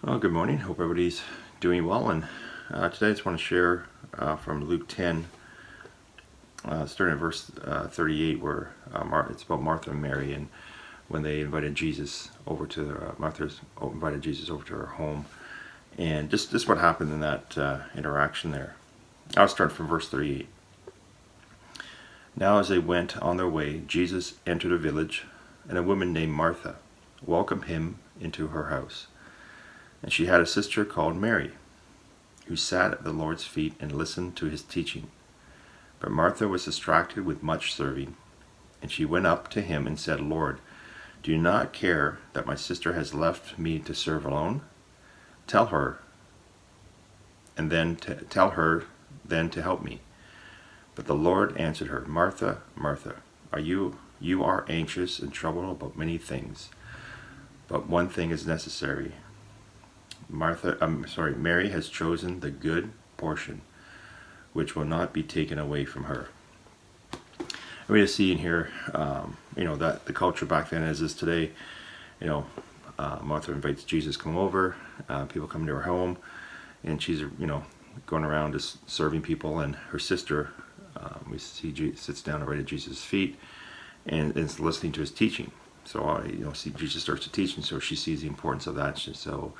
Well, good morning. Hope everybody's doing well. And today I just want to share from Luke 10, starting at verse 38, where it's about Martha and Mary, and when they invited Jesus over to Martha's invited Jesus over to her home, and just what happened in that interaction there. I'll start from verse 38. Now, as they went on their way, Jesus entered a village, and a woman named Martha welcomed him into her house. And she had a sister called Mary, who sat at the Lord's feet and listened to his teaching. But Martha was distracted with much serving, and she went up to him and said, Lord, do you not care that my sister has left me to serve alone? Tell her then to help me. But the Lord answered her, Martha, Martha, you are anxious and troubled about many things, but one thing is necessary. Mary has chosen the good portion, which will not be taken away from her. We just see in here, that the culture back then as is today. Martha invites Jesus to come over. People come to her home, and she's going around just serving people. And her sister, we see sits down right at Jesus' feet and is listening to his teaching. So see Jesus starts to teach, and so she sees the importance of that. So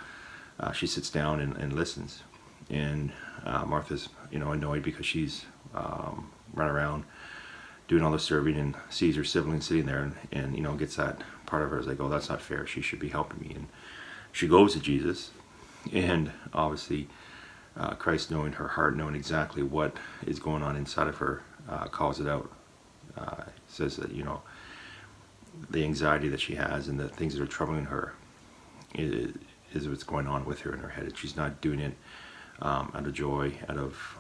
she sits down and listens, and Martha's annoyed because she's run around doing all the serving and sees her sibling sitting there and gets that part of her is like, oh, that's not fair, she should be helping me. And she goes to Jesus, and obviously Christ, knowing her heart, knowing exactly what is going on inside of her, calls it out. Says that the anxiety that she has and the things that are troubling her is what's going on with her in her head. She's not doing it out of joy, out of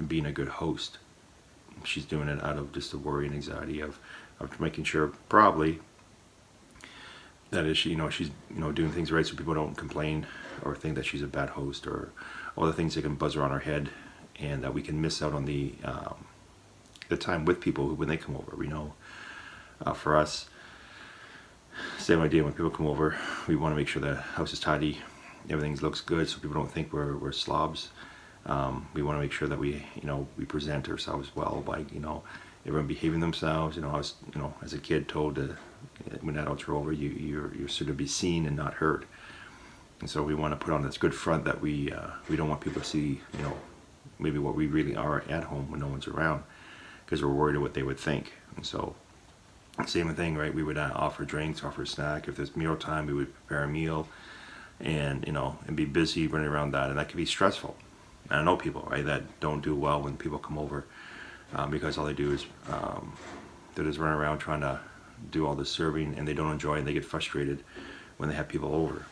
being a good host. She's doing it out of just the worry and anxiety of making sure probably that is she's doing things right so people don't complain or think that she's a bad host, or all the things that can buzz around her head, and that we can miss out on the time with people when they come over. We know for us, same idea. When people come over, we want to make sure the house is tidy, everything looks good, so people don't think we're slobs. We want to make sure that we present ourselves well by everyone behaving themselves. I was as a kid told to, when adults are over, you're sort of be seen and not heard. And so we want to put on this good front that we don't want people to see maybe what we really are at home when no one's around, because we're worried of what they would think. And so same thing, right? We would offer drinks, offer a snack. If there's meal time, we would prepare a meal, and be busy running around that, and that can be stressful. And I know people, right, that don't do well when people come over, because all they do is they just run around trying to do all this serving, and they don't enjoy it, and they get frustrated when they have people over.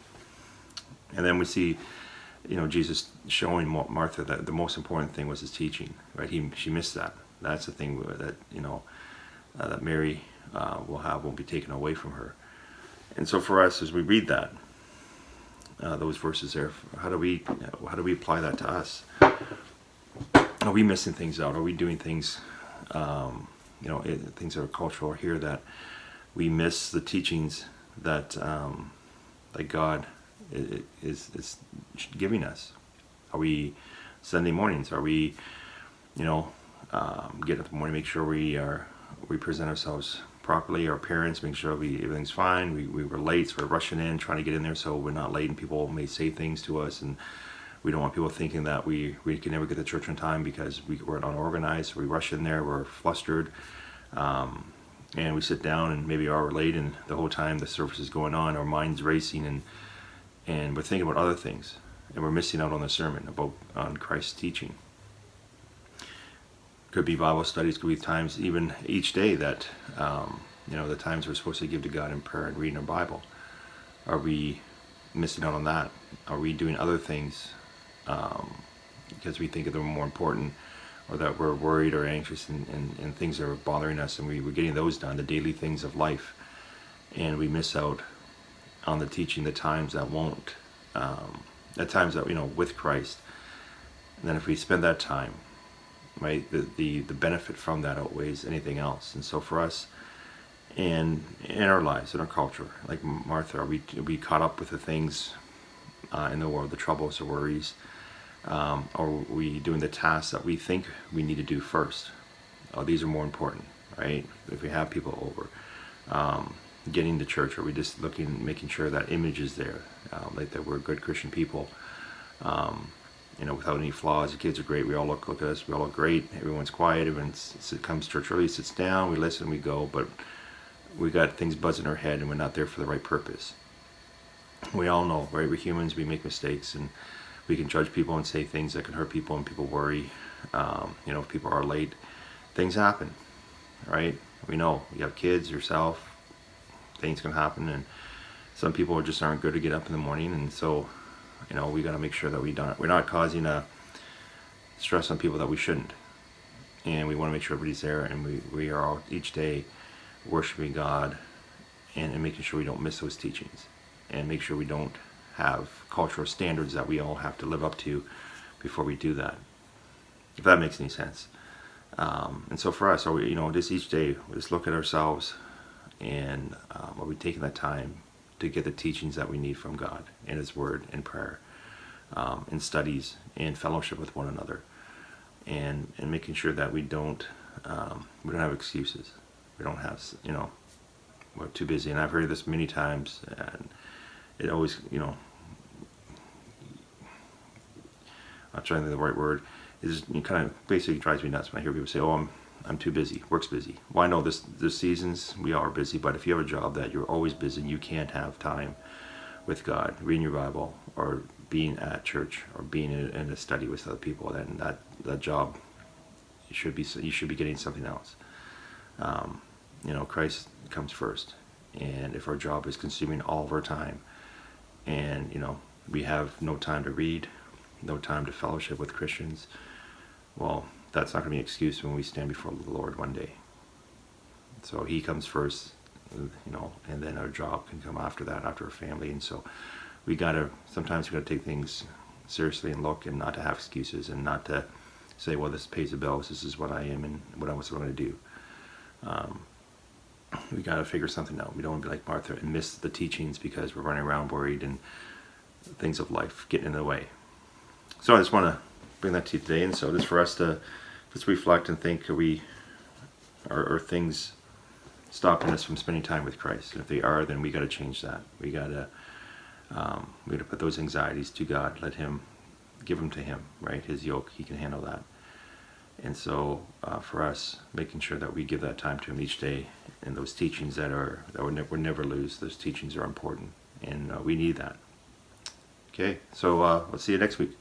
And then we see, Jesus showing Martha that the most important thing was his teaching, right? She missed that. That's the thing that that Mary won't be taken away from her. And so for us, as we read that, those verses there, how do we apply that to us? Are we missing things out? Are we doing things, things that are cultural here, that we miss the teachings that God is giving us? Are we Sunday mornings? Are we, get up in the morning, make sure we present ourselves properly, our parents, make sure everything's fine. We were late, so we're rushing in, trying to get in there so we're not late, and people may say things to us, and we don't want people thinking that we can never get to church on time because we're unorganized. So we rush in there, we're flustered, and we sit down and maybe we're late, and the whole time the service is going on, our mind's racing, and we're thinking about other things, and we're missing out on the sermon on Christ's teaching. Could be Bible studies, could be times even each day that the times we're supposed to give to God in prayer and reading our Bible. Are we missing out on that? Are we doing other things because we think that they're more important, or that we're worried or anxious and things are bothering us, and we're getting those done, the daily things of life, and we miss out on the teaching, the times that won't, at times that with Christ. And then if we spend that time, right, the benefit from that outweighs anything else. And so for us, in our lives, in our culture, like Martha, are we caught up with the things in the world, the troubles, the worries, or are we doing the tasks that we think we need to do first? Oh, these are more important, right? If we have people over, getting to church, are we just making sure that image is there, like that we're good Christian people, without any flaws. The kids are great. We all look at us. We all look great. Everyone's quiet. Everyone comes to church early, sits down. We listen. We go. But we got things buzzing in our head, and we're not there for the right purpose. We all know, right? We're humans. We make mistakes, and we can judge people and say things that can hurt people, and people worry. If people are late, things happen, right? We know. You have kids, yourself. Things can happen, and some people just aren't good to get up in the morning, and so we got to make sure that we're not causing a stress on people that we shouldn't, and we want to make sure everybody's there, and we are all each day worshiping God and making sure we don't miss those teachings, and make sure we don't have cultural standards that we all have to live up to before we do that, if that makes any sense. And so for us, just each day, just look at ourselves, and are we taking that time to get the teachings that we need from God and His Word and prayer, in studies and fellowship with one another, and making sure that we don't have excuses. We don't have, we're too busy. And I've heard this many times, and it always, I'm trying to think of the right word. It kind of basically drives me nuts when I hear people say, "Oh, I'm too busy. Work's busy." Well, I know this seasons we are busy, but if you have a job that you're always busy, you can't have time with God, reading your Bible, or being at church, or being in a study with other people. Then that job, you should be getting something else. Christ comes first, and if our job is consuming all of our time, and we have no time to read, no time to fellowship with Christians, well, that's not going to be an excuse when we stand before the Lord one day. So He comes first, and then our job can come after that, after our family. And so sometimes we gotta take things seriously and look, and not to have excuses, and not to say, well, this pays the bills, this is what I am and what I was going to do. We gotta figure something out. We don't want to be like Martha and miss the teachings because we're running around worried and things of life getting in the way. So I just want to bring that to you today. And so just for us to just reflect and think, are things stopping us from spending time with Christ? And if they are, then we got to change that. We got to put those anxieties to God. Give them to Him, right? His yoke, He can handle that. And so for us, making sure that we give that time to Him each day, and those teachings that we'll never lose. Those teachings are important, and we need that. Okay, so we'll see you next week.